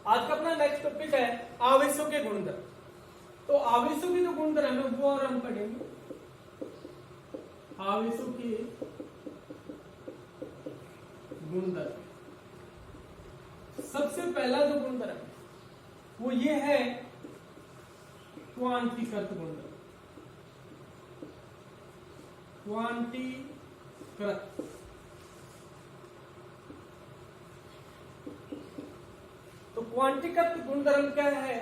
आज का अपना नेक्स्ट टॉपिक है आवेशों के गुणधर्म। तो आवेशों के जो गुणधर्म है वो और हम पढ़ेंगे। आवेशों के गुणधर्म, सबसे पहला जो गुणधर्म है वो ये है क्वांटीकृत गुणधर्म। क्वांटीकृत, तो क्वांटीकृत गुणधर्म क्या है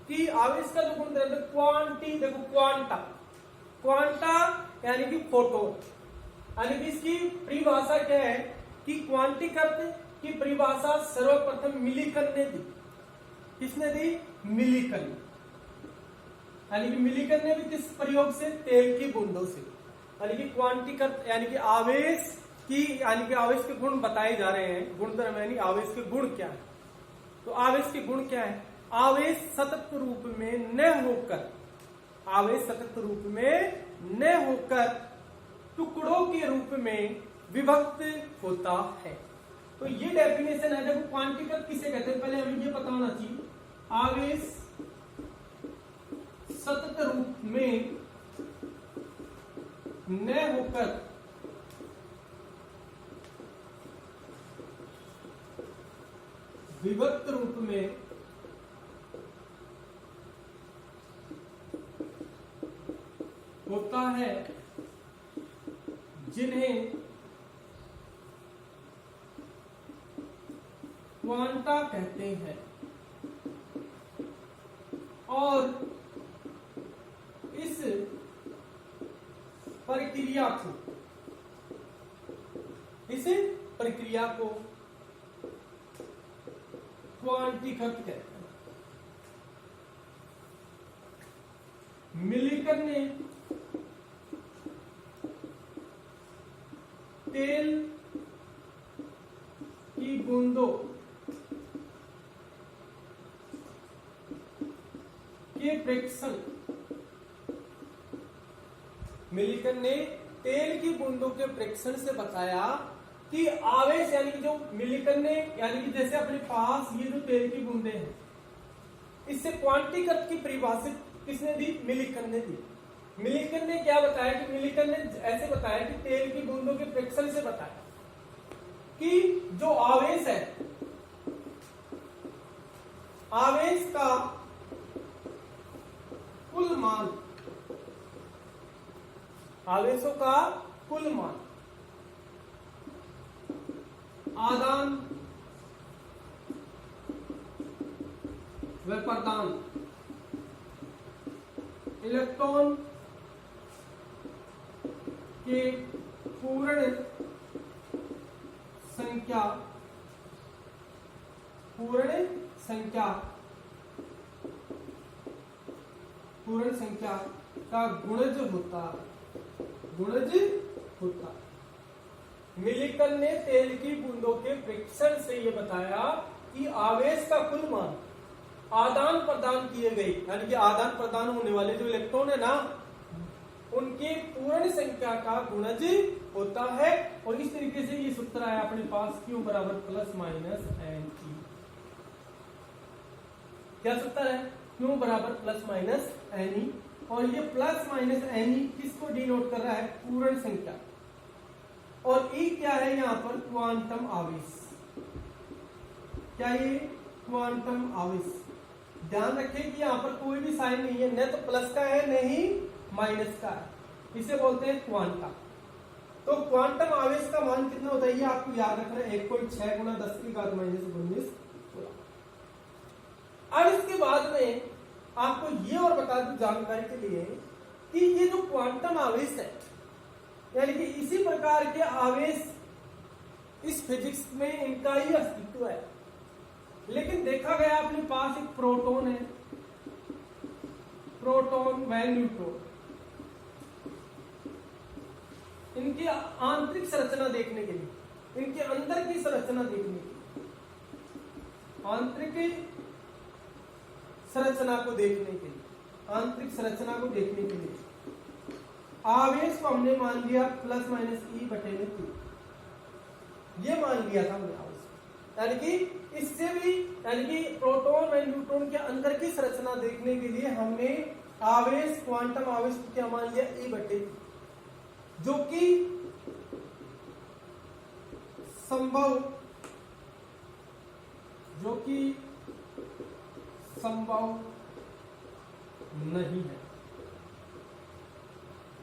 कि आवेश का जो गुणधर्म है क्वांटी, देखो क्वांटा, क्वांटा यानी कि फोटोन, यानी कि इसकी परिभाषा क्या है कि क्वांटीकृत की परिभाषा सर्वप्रथम मिलिकन ने दी। किसने दी? मिलिकन। यानी कि मिलिकन ने भी किस प्रयोग से? तेल की बूंदों से। यानी कि क्वांटीकृत यानी कि आवेश की, यानी कि आवेश के गुण बताए जा रहे हैं। गुणधर्म यानी आवेश के गुण क्या है? तो आवेश के गुण क्या है? आवेश सतत रूप में न होकर, आवेश सतत रूप में न होकर टुकड़ों के रूप में विभक्त होता है। तो ये डेफिनेशन है। देखो क्वांटीकृत किसे कहते हैं पहले हमें ये पता होना चाहिए। आवेश सतत रूप में न होकर विभक्त रूप में होता है, जिन्हें क्वांटा कहते हैं। और इस प्रक्रिया को क्वांटीकृत कहते हैं। मिलिकन ने तेल की बूंदों के प्रेक्षण, मिलिकन ने तेल की बूंदों के प्रेक्षण से बताया कि आवेश, यानी कि जो मिलिकन ने, यानी कि जैसे अपने पास ये जो तेल की बूंदे हैं, इससे क्वांटीकृत की परिभाषित किसने दी? मिलिकन ने दी। मिलिकन ने क्या बताया कि मिलिकन ने ऐसे बताया कि तेल की बूंदों के प्रेक्षण से बताया कि जो आवेश है, आवेश का कुल मान, आवेशों का कुल मान आदान व प्रदान, इलेक्ट्रॉन के पूर्ण संख्या का गुणज होता। मिलिकन ने तेल की बूंदों के प्रेक्षण से यह बताया कि आवेश का कुल मान आदान प्रदान किए गए, यानी कि आदान प्रदान होने वाले जो इलेक्ट्रॉन है ना, उनकी पूर्ण संख्या का गुणज होता है। और इस तरीके से ये सूत्र आया अपने पास, Q बराबर प्लस माइनस Ni। क्या सूत्र है? Q बराबर प्लस माइनस Ni। और ये प्लस माइनस Ni किसको डिनोट कर रहा है? पूर्ण संख्या। और E क्या है यहाँ पर? क्वांटम आवेश। क्या ये? क्वांटम आवेश। ध्यान रखें कि यहाँ पर कोई भी साइन नहीं है, न तो प्लस का है न ही माइनस का है। इसे बोलते हैं क्वांटा। तो क्वांटम आवेश का मान कितना होता है ये आपको याद रखना है, 1.6 गुणा 10 की घात -19। अब इसके बाद में आपको ये और बता दूं जानकारी के लिए कि ये जो क्वांटम आवेश है, यानी कि इसी प्रकार के आवेश इस फिजिक्स में इनका ही अस्तित्व है। लेकिन देखा गया अपने पास एक प्रोटॉन है, प्रोटॉन व न्यूट्रॉन, इनकी आंतरिक संरचना देखने के लिए, इनके अंदर की संरचना देखने के लिए, आंतरिक संरचना को देखने के लिए, आंतरिक संरचना को देखने के लिए आवेश को हमने मान लिया प्लस माइनस E/2। ये मान लिया था हमने आवेश, यानी कि इससे भी यानी कि प्रोटॉन और न्यूट्रॉन के अंदर की संरचना देखने के लिए हमने आवेश, क्वांटम आवेश को क्या मान लिया, E/T, जो कि संभव नहीं है।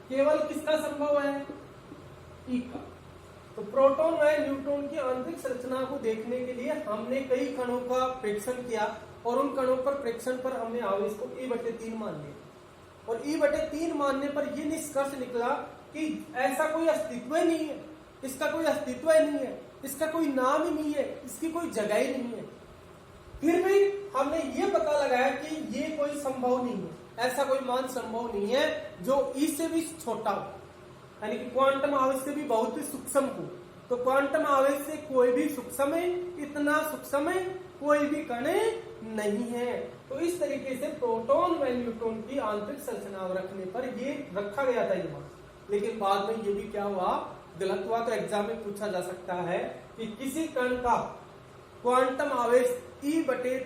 केवल किसका संभव है, E का। तो प्रोटॉन व न्यूट्रॉन की आंतरिक संरचना को देखने के लिए हमने कई कणों का प्रेक्षण किया और उन कणों पर प्रेक्षण पर हमने आवेश को E/3 मान लिया और E/3 मानने पर यह निष्कर्ष निकला कि ऐसा कोई अस्तित्व ही नहीं है, इसका कोई अस्तित्व ही नहीं है, इसका कोई नाम ही नहीं है, इसकी कोई जगह ही नहीं है। फिर भी हमने ये पता लगाया कि ये कोई संभव नहीं है, ऐसा कोई मान संभव नहीं है जो E से भी छोटा हो, यानी कि क्वांटम आवेश से भी बहुत ही सूक्ष्म हो। तो क्वांटम आवेश से कोई भी सूक्ष्म है, इतना सूक्ष्म है कोई भी कण नहीं है। तो इस तरीके से प्रोटॉन व न्यूट्रॉन की आंतरिक संरचना रखने पर ये रखा गया था ये मान, लेकिन बाद में ये भी क्या हुआ, गलत हुआ। तो एग्जाम में पूछा जा सकता है कि किसी कण का क्वांटम आवेश E/3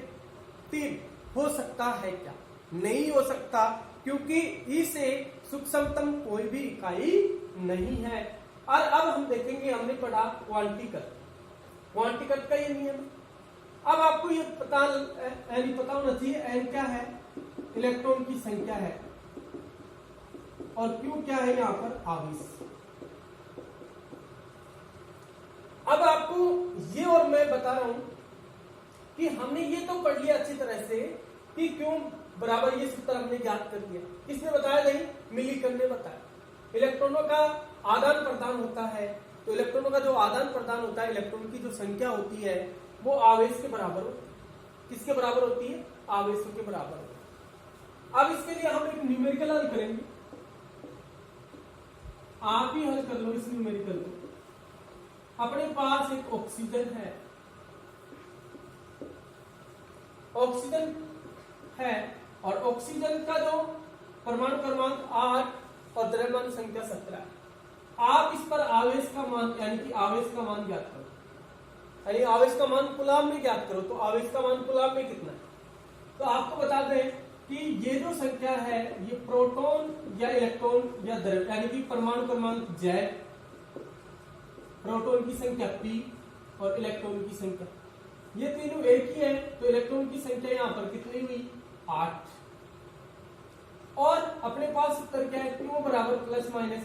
हो सकता है क्या, नहीं हो सकता, क्योंकि E से सूक्ष्मतम कोई भी इकाई नहीं है। और अब हम देखेंगे, हमने पढ़ा क्वांटिकत का ये नियम। अब आपको ये पता होना चाहिए N क्या है, इलेक्ट्रॉन की संख्या है, और Q क्या है यहाँ पर, आवेश। अब आपको ये और मैं बता रहा हूं कि हमने ये तो पढ़ लिया अच्छी तरह से कि क्यों बराबर ये सूत्र हमने ज्ञात कर दिया। किसने बताया, नहीं, मिलीकन ने बताया। इलेक्ट्रॉनों का आदान प्रदान होता है, तो इलेक्ट्रॉनों का जो आदान प्रदान होता है, इलेक्ट्रॉन की जो संख्या होती है वो आवेश के बराबर होती है। किसके बराबर होती है, आवेशों के बराबर होती है। अब इसके लिए हम एक न्यूमेरिकल हल करेंगे, आप ही हल कर लो इस न्यूमेरिकल को। अपने पास एक ऑक्सीजन है और ऑक्सीजन का जो परमाणु क्रमांक 8 और द्रव्यमान संख्या 17 है। आप इस पर आवेश का मान, यानी कि आवेश का मान ज्ञात करो, यानी आवेश का मान कूलाम में ज्ञात करो। तो आवेश का मान कूलाम में कितना है, तो आपको बता दें कि ये जो संख्या है ये प्रोटॉन या इलेक्ट्रॉन या द्रव्य, यानी कि परमाणु क्रमांक Z, प्रोटॉन की संख्या P और इलेक्ट्रॉन की संख्या, ये तीनों एक ही है। तो इलेक्ट्रॉन की संख्या यहां पर कितनी हुई, 8। और अपने पास उत्तर क्या है, Q बराबर ±N है।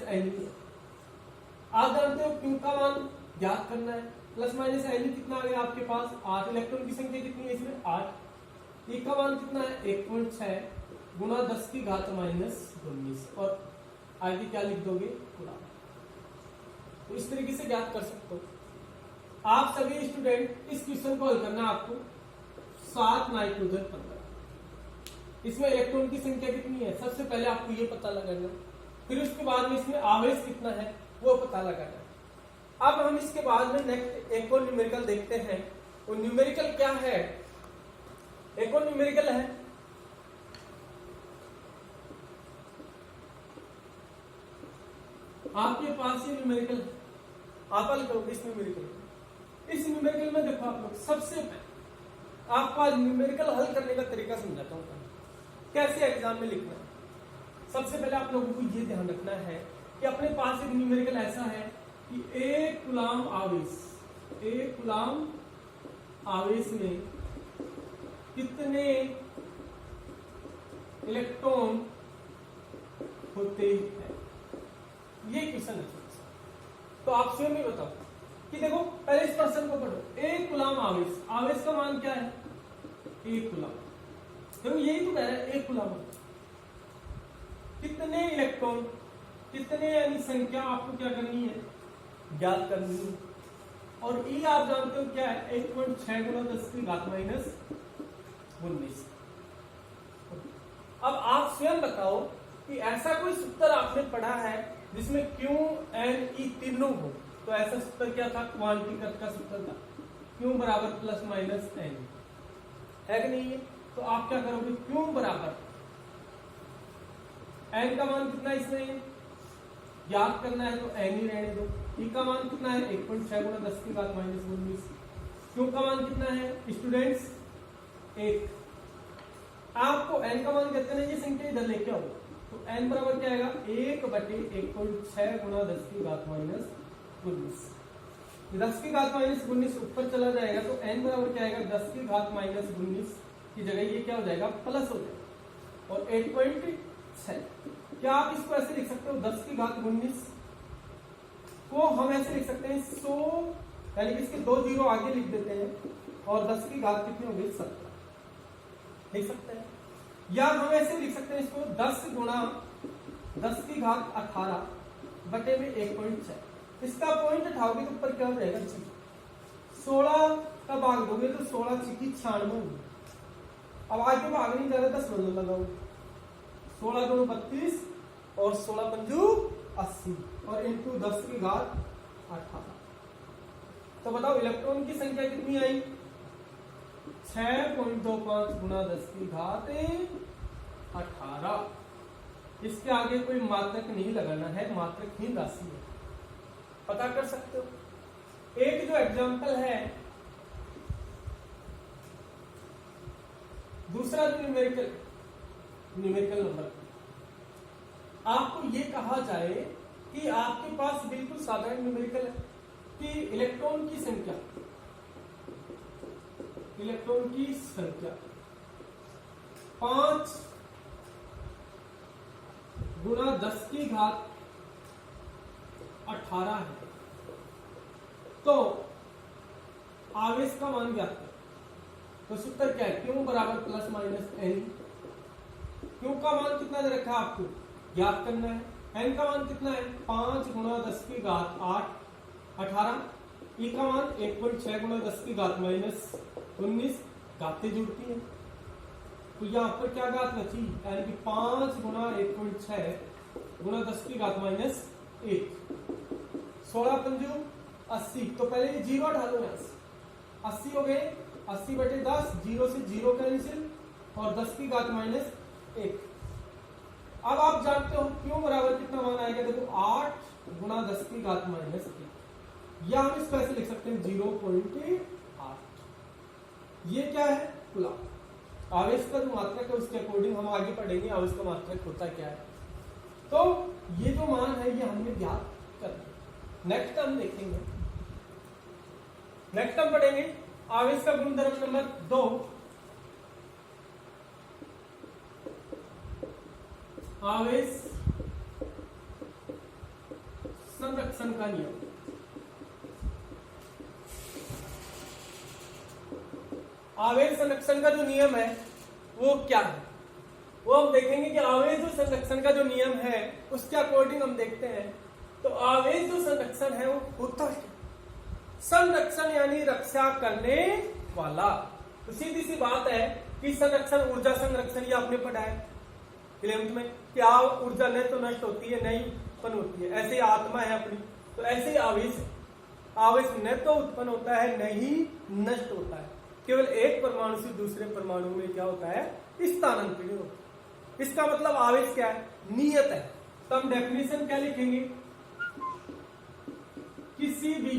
आप जानते हो Q का मान ज्ञात करना है, ±N कितना आ गया आपके पास, 8। इलेक्ट्रॉन की संख्या कितनी है इसमें, 8। E का मान कितना है, 1.6 गुना 10 की घात -19, और आगे क्या लिख दोगे, कूलाम। तो इस तरीके से ज्ञात कर सकते हो। आप सभी स्टूडेंट इस क्वेश्चन को हल करना, आपको 7 नाइट्रोजन 15, इसमें इलेक्ट्रॉन की संख्या कितनी है, सबसे पहले आपको ये पता लगाना, फिर उसके बाद में इसमें आवेश कितना है वो पता लगाना। अब हम इसके बाद में नेक्स्ट एक और न्यूमेरिकल देखते हैं। वो न्यूमेरिकल क्या है, एक और न्यूमेरिकल है, आपके पास ये न्यूमेरिकल, आप हल करोगे इस न्यूमेरिकल। इस न्यूमेरिकल में देखो आप लोग, सबसे पहले आपको आज न्यूमेरिकल हल करने का तरीका समझाता हूं, कैसे एग्जाम में लिखना है। सबसे पहले आप लोगों को ये ध्यान रखना है कि अपने पास एक न्यूमेरिकल ऐसा है कि एक कूलाम आवेश में कितने इलेक्ट्रॉन होते हैं, ये क्वेश्चन है। तो आप स्वयं ही बताओ कि देखो, पहले इस प्रश्न को पढ़ो, एक कूलाम आवेश का मान क्या है, 1 कूलाम। देखो यही तो कह रहा है, 1 कूलाम कितने इलेक्ट्रॉन, कितने यानी संख्या आपको क्या करनी है, ज्ञात करनी है। और E आप जानते हो क्या है, 1.6 गुना 10 की घात -19। अब आप स्वयं बताओ कि ऐसा कोई सूत्र आपने पढ़ा है जिसमें Q, N, E तीनों हो। तो ऐसा सूत्र क्या था, क्वांटिकत का सूत्र था, Q बराबर ±N, है कि नहीं है। तो आप क्या करोगे, Q बराबर N का मान कितना इसमें याद करना है, तो N ही रहने दो। E का मान कितना है, 1.6 गुना 10 की घात -19। Q का मान कितना है स्टूडेंट्स, 1। आपको n का मान कहते हैं ये संख्या इधर लेके आओ, तो n बराबर क्या आएगा 1/1.6 गुणा 10 की घात माइनस 19। 10 की घात माइनस 19 ऊपर चला जाएगा तो n बराबर क्या आएगा 10 की घात माइनस 19 की जगह ये क्या हो जाएगा प्लस हो जाएगा और 8.6। क्या आप इसको ऐसे लिख सकते हो 10 की घात 19 को हम ऐसे लिख सकते हैं 100, यानी कि इसके 2 जीरो आगे लिख देते हैं और 10 की घात कितनी होगी 70 लिख सकते हैं। या हम ऐसे लिख सकते हैं इसको 10 गुणा 10 की घात 18 बटे में 1.6। इसका पॉइंट उठाओगे तो ऊपर क्या हो जाएगा 16 का भाग दोगे तो 16 चिकी 96 होगी। अब आगे भाग नहीं जा रहा 10 बदल लगाओ 16 दूनी 32 और 16 पंजू 80 और इंटू 10 की घात 18। तो बताओ इलेक्ट्रॉन की संख्या कितनी आई 6.25 गुणा 10 की घात 18। इसके आगे कोई मात्रक नहीं लगाना है, मात्रकहीन राशि है, पता कर सकते हो। एक जो एग्जांपल है दूसरा जो न्यूमेरिकल नंबर, आपको ये कहा जाए कि आपके पास बिल्कुल साधारण न्यूमेरिकल है कि इलेक्ट्रॉन की संख्या 5 गुणा 10 की घात 18 है, तो आवेश का मान ज्ञात करें। तो सूत्र क्या है क्यू बराबर प्लस माइनस एन। क्यू का मान कितना दे रखा है आपको ज्ञात करना है, एन का मान कितना है 5 गुणा 10 की घात 18, ई का मान 1.6 गुणा 10 की घात माइनस 19, घातें जुड़ती हैं तो यहाँ पर क्या घात बची यानी कि 5 गुणा 1.6 गुणा 10 की घात माइनस 1, 16 पंजू 80। तो पहले ये जीरो डालो यहाँ से 80 हो गए 80 बटे 10, जीरो से जीरो कैंसिल और 10 की घात माइनस 1। अब आप जानते हो क्यों बराबर कितना मान आएगा, देखो 8 गुणा 10 की घात माइनस 1, या हम इसको ऐसे लिख सकते हैं 0.8। ये क्या है कूलम्ब। आवेश का जो मात्रक है उसके अकॉर्डिंग हम आगे पढ़ेंगे आवेश का मात्रक होता क्या है। तो ये जो मान है ये हमने ज्ञात कर दिया। नेक्स्ट हम देखेंगे, नेक्स्ट हम पढ़ेंगे आवेश का गुणधर्म नंबर 2, आवेश संरक्षण का नियम। आवेश संरक्षण का जो नियम है वो क्या है, वो हम देखेंगे कि आवेश जो संरक्षण का जो नियम है उसके अकॉर्डिंग हम देखते हैं। तो आवेश जो संरक्षण है वो होता है संरक्षण यानी रक्षा करने वाला। तो सीधी सी बात है कि संरक्षण ऊर्जा संरक्षण ये आपने पढ़ा है 11th में, क्या ऊर्जा न तो नष्ट होती है नहीं उत्पन्न होती है, ऐसे आत्मा है अपनी, तो ऐसे ही आवेश है, आवेश न तो उत्पन्न होता है न ही नष्ट होता है, केवल एक परमाणु से दूसरे परमाणु में क्या होता है स्थानांतरित होता है। इसका मतलब आवेश क्या है नियत है। तो हम डेफिनेशन क्या लिखेंगे, किसी भी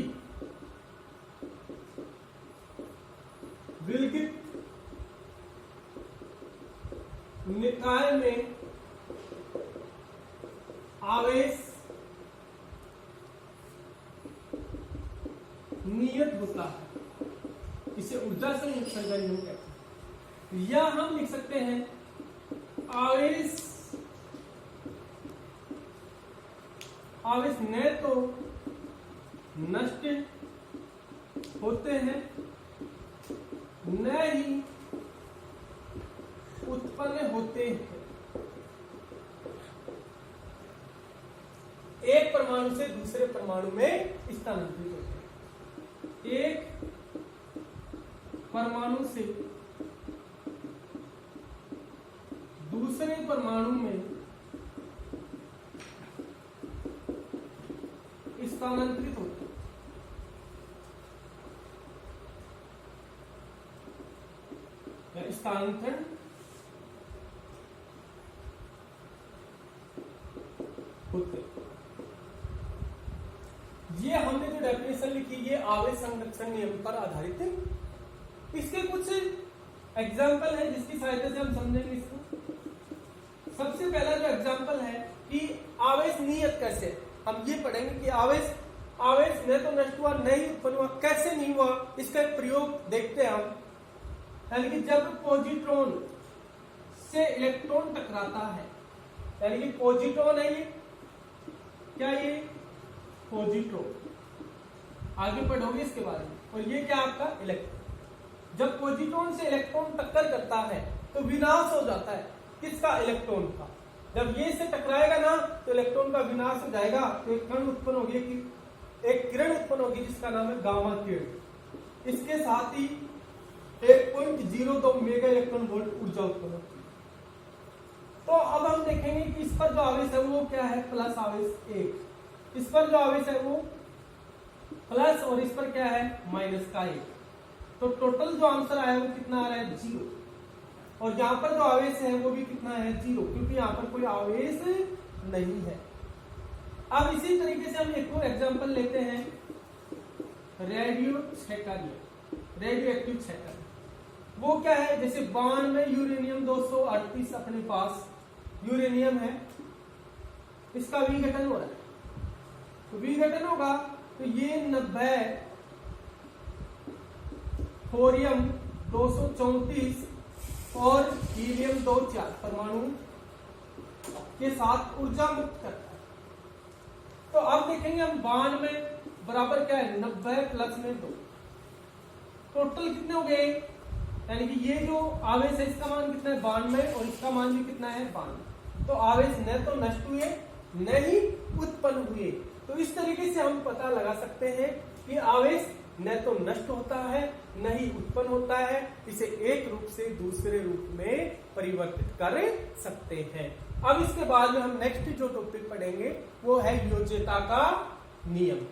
विलगित निकाय में आवेश नियत होता है, इसे ऊर्जा संरक्षण का नियम कहते हैं। या हम लिख सकते हैं आवेश न तो नष्ट होते हैं न ही उत्पन्न होते हैं, एक परमाणु से दूसरे परमाणु में स्थानांतरित होते हैं। एक परमाणु से दूसरे परमाणु में स्थानांतरित होते हैं, स्थानांतरण होते। ये हमने जो डेफिनेशन लिखी ये आवेश संरक्षण नियम पर आधारित है। इसके कुछ एग्जाम्पल है जिसकी सहायता से हम समझेंगे इसको। सबसे पहला जो एग्जाम्पल है कि आवेश नियत कैसे, हम ये पढ़ेंगे कि आवेश न तो नष्ट हुआ नहीं उत्पन्न हुआ, कैसे नहीं हुआ, इसका एक प्रयोग देखते हैं हम। यानी कि जब पॉजिट्रॉन से इलेक्ट्रॉन टकराता है, यानी कि पॉजिट्रॉन है ये, क्या ये पॉजिट्रॉन, आगे पढ़ोगे इसके बारे में, और ये क्या आपका इलेक्ट्रॉन। जब पॉजिट्रॉन से इलेक्ट्रॉन टक्कर करता है तो विनाश हो जाता है किसका, इलेक्ट्रॉन का। जब ये से टकराएगा ना तो इलेक्ट्रॉन का विनाश हो जाएगा, तो एक कण उत्पन्न होगी, एक किरण उत्पन्न होगी जिसका नाम है गामा किरण। इसके साथ ही 1.02 मेगा इलेक्ट्रॉन वोल्ट ऊर्जा उत्पन्न होती है। तो अब हम देखेंगे कि इस पर जो आवेश है वो क्या है, प्लस आवेश 1, इस पर जो आवेश है वो प्लस, और इस पर क्या है माइनस का 1। तो टोटल जो आंसर आया वो कितना आ रहा है 0, और यहाँ पर जो आवेश है वो भी कितना है 0, क्योंकि यहाँ पर कोई आवेश नहीं है। अब इसी तरीके से हम एक और एग्जांपल लेते हैं, रेडियो एक्टिव क्षेत्र। वो क्या है, जैसे बाण में यूरेनियम 238 अपने पास यूरेनियम है, इसका विघटन हो रहा है, तो विघटन होगा तो ये 90 थोरियम 234 और हीलियम 24 परमाणु के साथ ऊर्जा मुक्त करता है। तो अब देखेंगे हम बाण में बराबर क्या है 90 प्लस में 2, टोटल कितने हो गए, यानी कि ये जो आवेश है इसका मान कितना है 92 और इसका मान भी कितना है 92। तो आवेश न तो नष्ट हुए न ही उत्पन्न हुए। तो इस तरीके से हम पता लगा सकते हैं कि आवेश न तो नष्ट होता है न ही उत्पन्न होता है, इसे एक रूप से दूसरे रूप में परिवर्तित कर सकते हैं। अब इसके बाद में हम नेक्स्ट जो टॉपिक पढ़ेंगे वो है योज्यता का नियम।